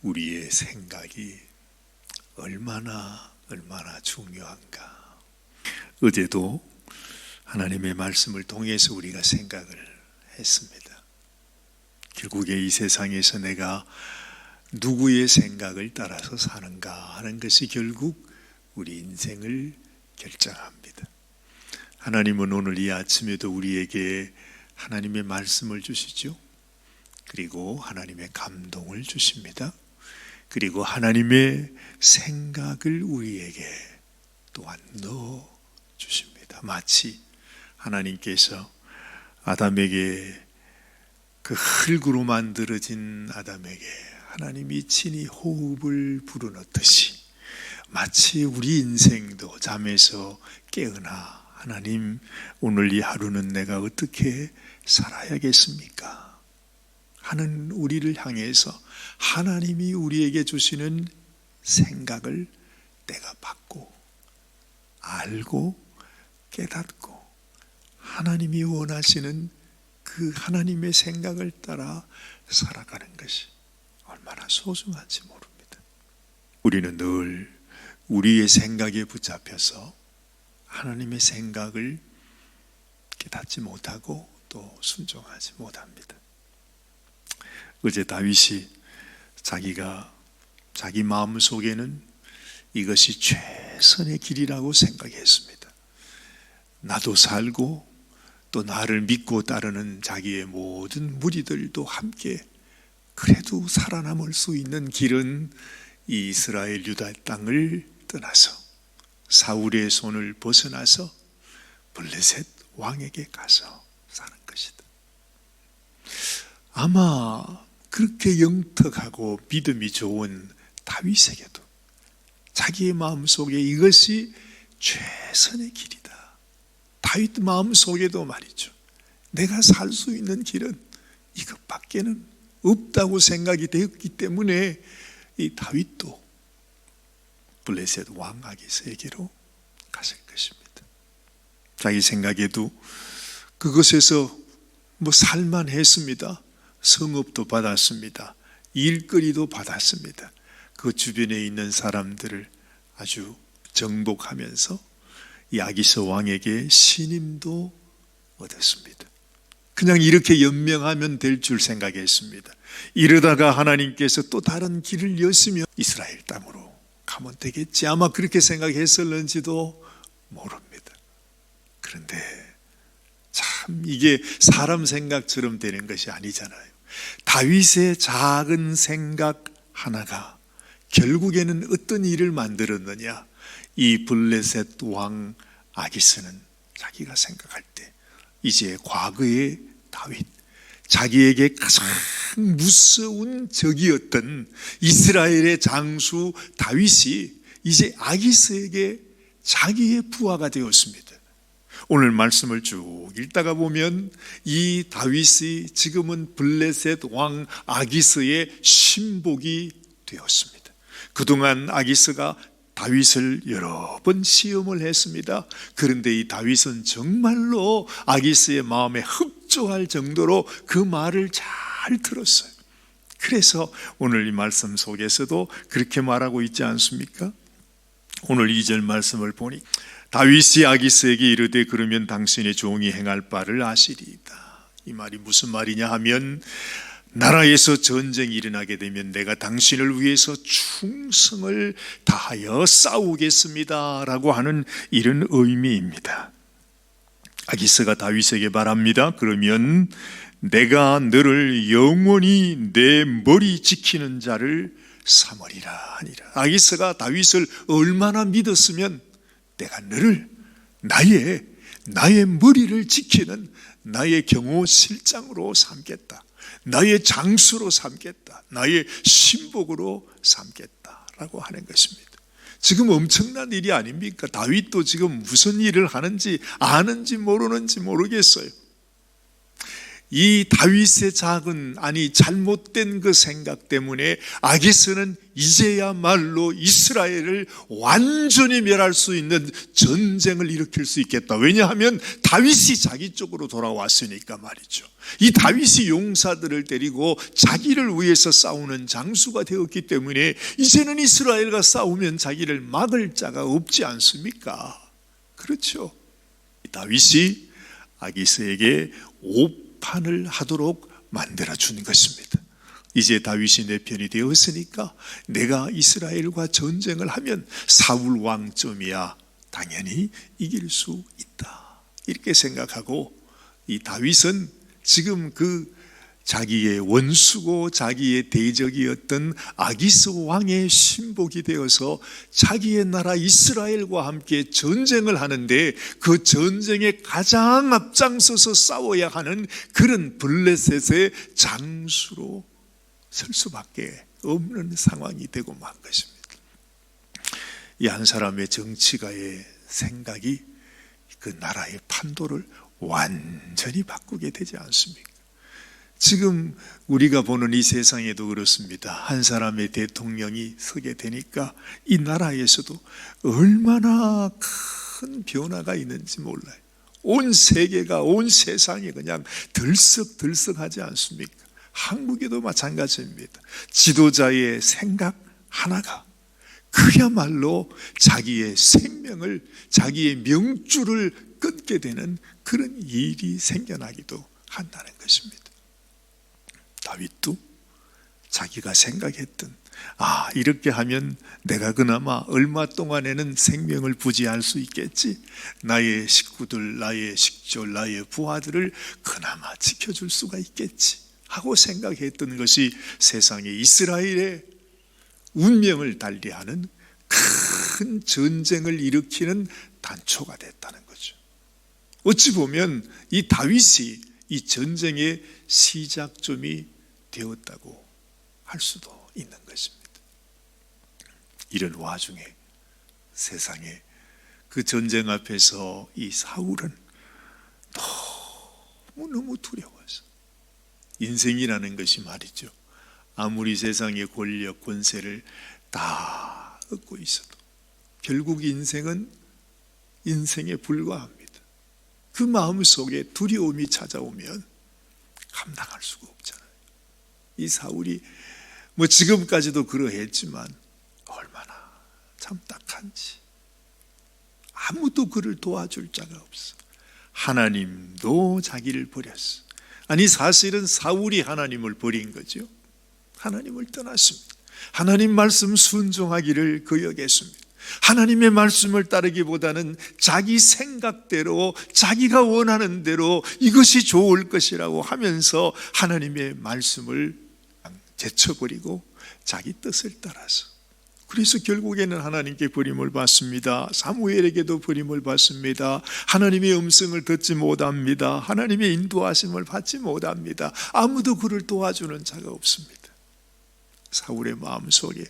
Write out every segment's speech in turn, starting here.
우리의 생각이 얼마나 중요한가. 어제도 하나님의 말씀을 통해서 우리가 생각을 했습니다. 결국에 이 세상에서 내가 누구의 생각을 따라서 사는가 하는 것이 결국 우리 인생을 결정합니다. 하나님은 오늘 이 아침에도 우리에게 하나님의 말씀을 주시죠. 그리고 하나님의 감동을 주십니다. 그리고 하나님의 생각을 우리에게 또한 넣어 주십니다. 마치 하나님께서 아담에게 그 흙으로 만들어진 아담에게 하나님이 친히 호흡을 불어넣듯이 마치 우리 인생도 잠에서 깨어나 하나님, 오늘 이 하루는 내가 어떻게 살아야겠습니까? 하는 우리를 향해서 하나님이 우리에게 주시는 생각을 내가 받고 알고 깨닫고 하나님이 원하시는 그 하나님의 생각을 따라 살아가는 것이 얼마나 소중한지 모릅니다. 우리는 늘 우리의 생각에 붙잡혀서 하나님의 생각을 깨닫지 못하고 또 순종하지 못합니다. 어제 다윗이 자기 마음 속에는 이것이 최선의 길이라고 생각했습니다. 나도 살고 또 나를 믿고 따르는 자기의 모든 무리들도 함께 그래도 살아남을 수 있는 길은 이 이스라엘 유다 땅을 떠나서 사울의 손을 벗어나서 블레셋 왕에게 가서 사는 것이다. 아마 그렇게 영특하고 믿음이 좋은 다윗에게도 자기의 마음속에 이것이 최선의 길이다. 다윗 마음속에도 말이죠. 내가 살 수 있는 길은 이것밖에는 없다고 생각이 되었기 때문에 이 다윗도 블레셋 왕 아기스에게로 갔을 것입니다. 자기 생각에도 그것에서 살만했습니다. 성읍도 받았습니다. 일거리도 받았습니다. 그 주변에 있는 사람들을 아주 정복하면서 이 아기스 왕에게 신임도 얻었습니다. 그냥 이렇게 연명하면 될 줄 생각했습니다. 이러다가 하나님께서 또 다른 길을 여시면 이스라엘 땅으로 가면 되겠지. 아마 그렇게 생각했을는지도 모릅니다. 그런데 참 이게 사람 생각처럼 되는 것이 아니잖아요. 다윗의 작은 생각 하나가 결국에는 어떤 일을 만들었느냐. 이 블레셋 왕 아기스는 자기가 생각할 때 이제 과거의 다윗, 자기에게 가장 무서운 적이었던 이스라엘의 장수 다윗이 이제 아기스에게 자기의 부하가 되었습니다. 오늘 말씀을 쭉 읽다가 보면 이 다윗이 지금은 블레셋 왕 아기스의 신복이 되었습니다. 그동안 아기스가 다윗을 여러 번 시험을 했습니다. 그런데 이 다윗은 정말로 아기스의 마음에 흡족할 정도로 그 말을 잘 들었어요. 그래서 오늘 이 말씀 속에서도 그렇게 말하고 있지 않습니까? 오늘 2절 말씀을 보니 다윗이 아기스에게 이르되 그러면 당신의 종이 행할 바를 아시리이다. 이 말이 무슨 말이냐 하면 나라에서 전쟁이 일어나게 되면 내가 당신을 위해서 충성을 다하여 싸우겠습니다 라고 하는 이런 의미입니다. 아기스가 다윗에게 말합니다. 그러면 내가 너를 영원히 내 머리 지키는 자를 삼으리라 하니라. 아기스가 다윗을 얼마나 믿었으면 내가 너를 나의 머리를 지키는 나의 경호실장으로 삼겠다. 나의 장수로 삼겠다. 나의 신복으로 삼겠다라고 하는 것입니다. 지금 엄청난 일이 아닙니까? 다윗도 지금 무슨 일을 하는지 아는지 모르는지 모르겠어요. 이 다윗의 잘못된 그 생각 때문에 아기스는 이제야말로 이스라엘을 완전히 멸할 수 있는 전쟁을 일으킬 수 있겠다. 왜냐하면 다윗이 자기 쪽으로 돌아왔으니까 말이죠. 이 다윗이 용사들을 데리고 자기를 위해서 싸우는 장수가 되었기 때문에 이제는 이스라엘과 싸우면 자기를 막을 자가 없지 않습니까? 그렇죠. 다윗이 아기스에게 오판을 하도록 만들어준 것입니다. 이제 다윗이 내 편이 되었으니까 내가 이스라엘과 전쟁을 하면 사울 왕점이야 당연히 이길 수 있다. 이렇게 생각하고 이 다윗은 지금 그 자기의 원수고 자기의 대적이었던 아기스 왕의 신복이 되어서 자기의 나라 이스라엘과 함께 전쟁을 하는데 그 전쟁에 가장 앞장서서 싸워야 하는 그런 블레셋의 장수로 설 수밖에 없는 상황이 되고 만 것입니다. 이 한 사람의 정치가의 생각이 그 나라의 판도를 완전히 바꾸게 되지 않습니까? 지금 우리가 보는 이 세상에도 그렇습니다. 한 사람의 대통령이 서게 되니까 이 나라에서도 얼마나 큰 변화가 있는지 몰라요. 온 세계가, 온 세상이 그냥 들썩들썩하지 않습니까? 한국에도 마찬가지입니다. 지도자의 생각 하나가 그야말로 자기의 생명을, 자기의 명줄을 끊게 되는 그런 일이 생겨나기도 한다는 것입니다. 다윗도 자기가 생각했던 이렇게 하면 내가 그나마 얼마 동안에는 생명을 부지할 수 있겠지, 나의 식구들, 나의 식졸, 나의 부하들을 그나마 지켜줄 수가 있겠지 하고 생각했던 것이 세상에 이스라엘의 운명을 달리하는 큰 전쟁을 일으키는 단초가 됐다는 거죠. 어찌 보면 이 다윗이 이 전쟁의 시작점이 되었다고 할 수도 있는 것입니다. 이런 와중에 세상에 그 전쟁 앞에서 이 사울은 너무너무 두려워서, 인생이라는 것이 말이죠, 아무리 세상의 권력, 권세를 다 얻고 있어도 결국 인생은 인생에 불과합니다. 그 마음속에 두려움이 찾아오면 감당할 수가 없잖아요. 이 사울이 지금까지도 그러했지만 얼마나 참 딱한지, 아무도 그를 도와줄 자가 없어. 하나님도 자기를 버렸어. 아니, 사실은 사울이 하나님을 버린 거죠. 하나님을 떠났습니다. 하나님 말씀 순종하기를 거역했습니다. 하나님의 말씀을 따르기보다는 자기 생각대로, 자기가 원하는 대로 이것이 좋을 것이라고 하면서 하나님의 말씀을 제쳐버리고 자기 뜻을 따라서, 그래서 결국에는 하나님께 버림을 받습니다. 사무엘에게도 버림을 받습니다. 하나님의 음성을 듣지 못합니다. 하나님의 인도하심을 받지 못합니다. 아무도 그를 도와주는 자가 없습니다. 사울의 마음속에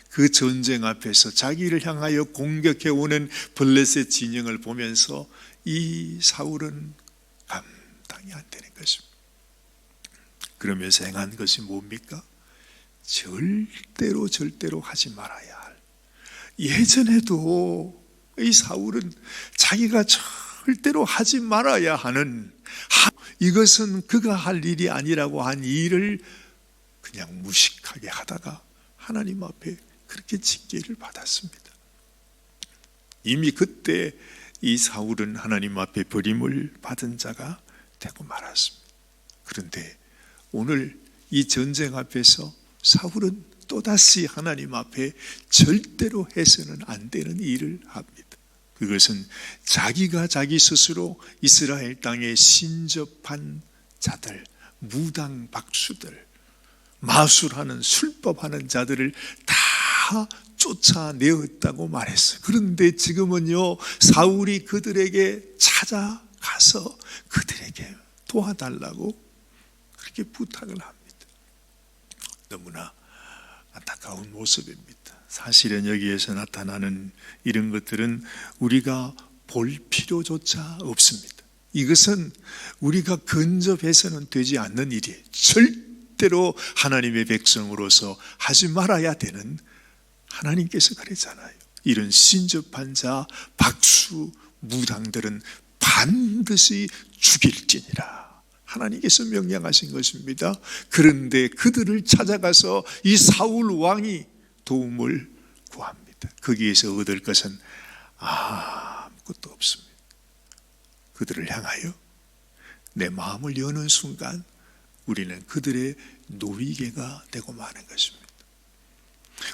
그 전쟁 앞에서 자기를 향하여 공격해오는 블레셋 진영을 보면서 이 사울은 감당이 안 되는 것입니다. 그러면서 행한 것이 뭡니까? 절대로 하지 말아야 할, 예전에도 이 사울은 자기가 절대로 하지 말아야 하는, 이것은 그가 할 일이 아니라고 한 일을 그냥 무식하게 하다가 하나님 앞에 그렇게 징계를 받았습니다. 이미 그때 이 사울은 하나님 앞에 버림을 받은 자가 되고 말았습니다. 그런데 오늘 이 전쟁 앞에서 사울은 또다시 하나님 앞에 절대로 해서는 안 되는 일을 합니다. 그것은 자기가 자기 스스로 이스라엘 땅에 신접한 자들, 무당 박수들, 마술하는, 술법하는 자들을 다 쫓아내었다고 말했어요. 그런데 지금은요, 사울이 그들에게 찾아가서 그들에게 도와달라고 그렇게 부탁을 합니다. 너무나 안타까운 모습입니다. 사실은 여기에서 나타나는 이런 것들은 우리가 볼 필요조차 없습니다. 이것은 우리가 근접해서는 되지 않는 일이에요. 절대로 하나님의 백성으로서 하지 말아야 되는, 하나님께서 그랬잖아요. 이런 신접한 자 박수 무당들은 반드시 죽일지니라. 하나님께서 명령하신 것입니다. 그런데 그들을 찾아가서 이 사울 왕이 도움을 구합니다. 거기에서 얻을 것은 아무것도 없습니다. 그들을 향하여 내 마음을 여는 순간 우리는 그들의 노이개가 되고 마는 것입니다.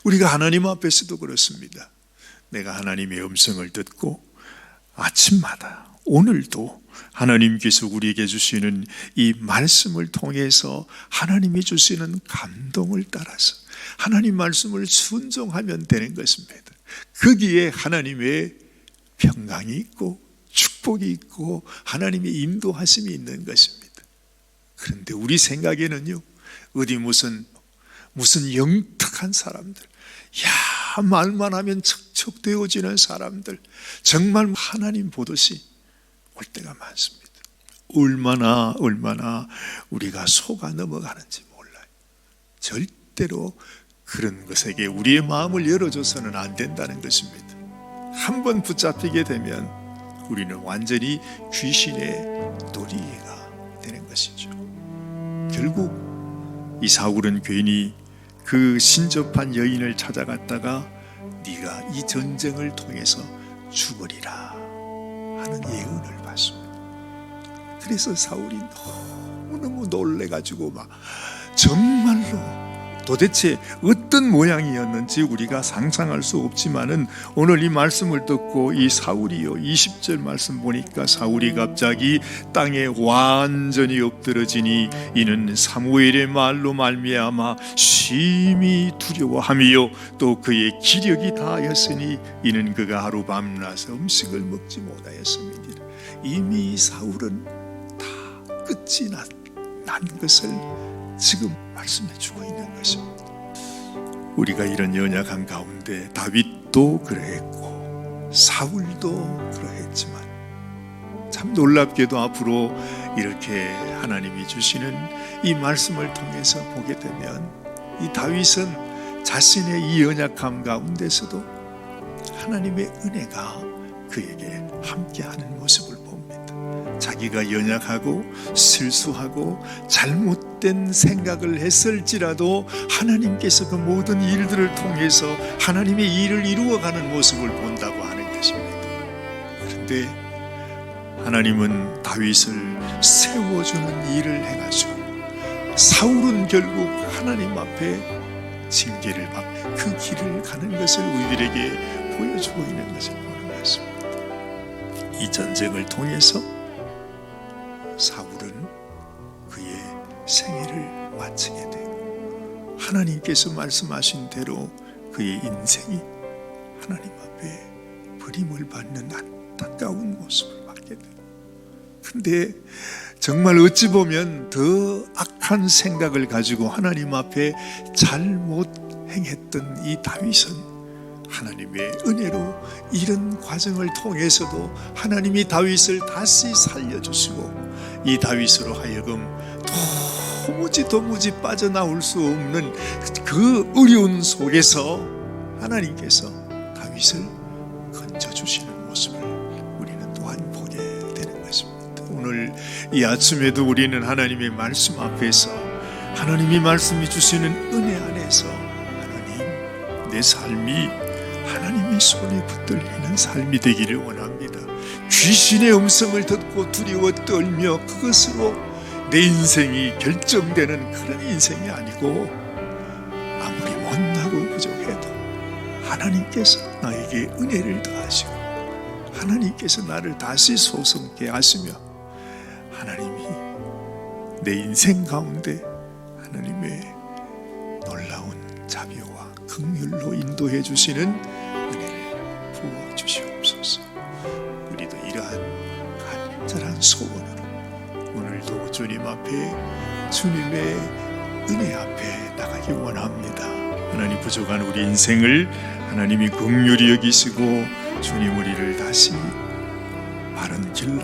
우리가 하나님 앞에서도 그렇습니다. 내가 하나님의 음성을 듣고 아침마다, 오늘도 하나님께서 우리에게 주시는 이 말씀을 통해서 하나님이 주시는 감동을 따라서 하나님 말씀을 순종하면 되는 것입니다. 거기에 하나님의 평강이 있고 축복이 있고 하나님의 인도하심이 있는 것입니다. 그런데 우리 생각에는요, 어디 무슨 영특한 사람들, 말만 하면 척척되어지는 사람들, 정말 하나님 보듯이 올 때가 많습니다. 얼마나 우리가 속아 넘어가는지 몰라요. 절대로 그런 것에게 우리의 마음을 열어줘서는 안 된다는 것입니다. 한번 붙잡히게 되면 우리는 완전히 귀신의 놀이가 되는 것이죠. 결국 이 사울은 괜히 그 신접한 여인을 찾아갔다가 네가 이 전쟁을 통해서 죽으리라 하는 예언을 받습니다. 그래서 사울이 너무너무 놀래가지고 막 정말로 도대체 어떤 모양이었는지 우리가 상상할 수 없지만은 오늘 이 말씀을 듣고 이 사울이요, 20절 말씀 보니까 사울이 갑자기 땅에 완전히 엎드러지니 이는 사무엘의 말로 말미암아 심히 두려워하며 또 그의 기력이 다하였으니 이는 그가 하루 밤낮 음식을 먹지 못하였습니다. 이미 사울은 다 끝이 난 것을 지금 말씀해 주고 있는 것입니다. 우리가 이런 연약한 가운데 다윗도 그러했고 사울도 그러했지만 참 놀랍게도 앞으로 이렇게 하나님이 주시는 이 말씀을 통해서 보게 되면 이 다윗은 자신의 이 연약함 가운데서도 하나님의 은혜가 그에게 함께하는 모습을 봅니다. 자기가 연약하고 실수하고 잘못된 생각을 했을지라도 하나님께서 그 모든 일들을 통해서 하나님의 일을 이루어가는 모습을 본다고 하는 것입니다. 그런데 하나님은 다윗을 세워주는 일을 행하시고 사울은 결국 하나님 앞에 징계를 받고 그 길을 가는 것을 우리들에게 보여주고 있는 것을 보는 것입니다. 이 전쟁을 통해서 사울은 그의 생애를 마치게 되고 하나님께서 말씀하신 대로 그의 인생이 하나님 앞에 버림을 받는 안타까운 모습을 받게 돼요. 그런데 정말 어찌 보면 더 악한 생각을 가지고 하나님 앞에 잘못 행했던 이 다윗은 하나님의 은혜로 이런 과정을 통해서도 하나님이 다윗을 다시 살려주시고 이 다윗으로 하여금 도무지 빠져나올 수 없는 그 어려운 속에서 하나님께서 다윗을 건져주시는 모습을 우리는 또한 보게 되는 것입니다. 오늘 이 아침에도 우리는 하나님의 말씀 앞에서 하나님이 말씀해 주시는 은혜 안에서 하나님, 내 삶이 하나님의 손에 붙들리는 삶이 되기를 원합니다. 귀신의 음성을 듣고 두려워 떨며 그것으로 내 인생이 결정되는 그런 인생이 아니고 아무리 못나고 부족해도 하나님께서 나에게 은혜를 더하시고 하나님께서 나를 다시 소성케 하시며 하나님이 내 인생 가운데 하나님의 놀라운 자비와 긍휼로 인도해 주시는 은혜를 부어 주시옵소서. 우리도 이러한 간절한 소원으로 오늘도 주님 앞에 주님의 은혜 앞에 나가기 원합니다. 하나님, 부족한 우리 인생을 하나님이 긍휼히 여기시고 주님 우리를 다시 바른 길로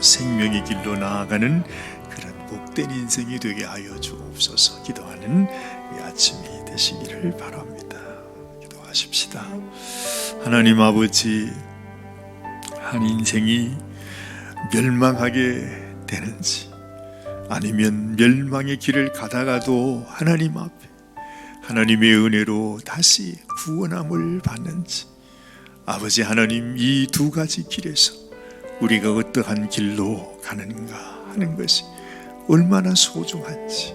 생명의 길로 나아가는 그런 복된 인생이 되게 하여 주옵소서. 기도하는 이 아침이 되시기를 바랍니다. 기도하십시다. 하나님 아버지, 한 인생이 멸망하게 되는지 아니면 멸망의 길을 가다가도 하나님 앞에 하나님의 은혜로 다시 구원함을 받는지, 아버지 하나님, 이 두 가지 길에서 우리가 어떠한 길로 가는가 하는 것이 얼마나 소중한지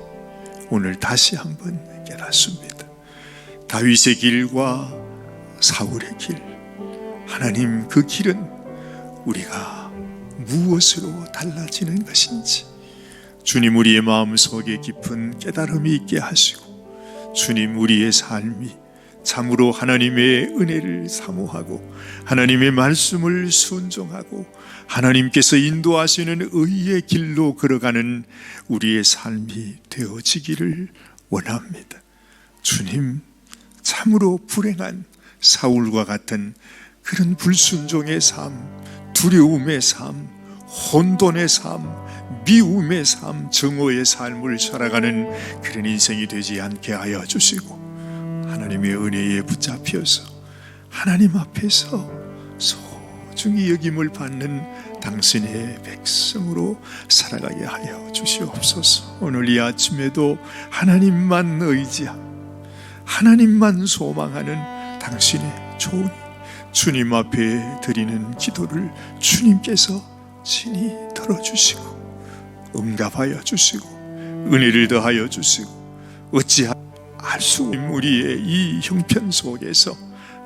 오늘 다시 한번 깨닫습니다. 다윗의 길과 사울의 길, 하나님, 그 길은 우리가 무엇으로 달라지는 것인지 주님, 우리의 마음속에 깊은 깨달음이 있게 하시고, 주님, 우리의 삶이 참으로 하나님의 은혜를 사모하고 하나님의 말씀을 순종하고 하나님께서 인도하시는 의의 길로 걸어가는 우리의 삶이 되어지기를 원합니다. 주님, 참으로 불행한 사울과 같은 그런 불순종의 삶, 두려움의 삶, 혼돈의 삶, 미움의 삶, 정오의 삶을 살아가는 그런 인생이 되지 않게 하여 주시고, 하나님의 은혜에 붙잡혀서 하나님 앞에서 소중히 여김을 받는 당신의 백성으로 살아가게 하여 주시옵소서. 오늘 이 아침에도 하나님만 의지하고 하나님만 소망하는 당신의 좋은 주님 앞에 드리는 기도를 주님께서 친히 들어주시고 응답하여 주시고 은혜를 더하여 주시고, 어찌할 수 없는 우리의 이 형편 속에서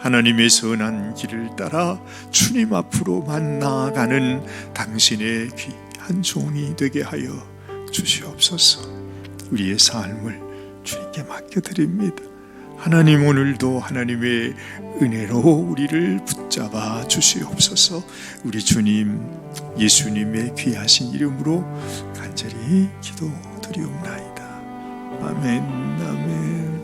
하나님의 선한 길을 따라 주님 앞으로만 나아가는 당신의 귀한 종이 되게 하여 주시옵소서. 우리의 삶을 주님께 맡겨드립니다. 하나님, 오늘도 하나님의 은혜로 우리를 붙잡아 주시옵소서. 우리 주님 예수님의 귀하신 이름으로 간절히 기도드리옵나이다. 아멘, 아멘.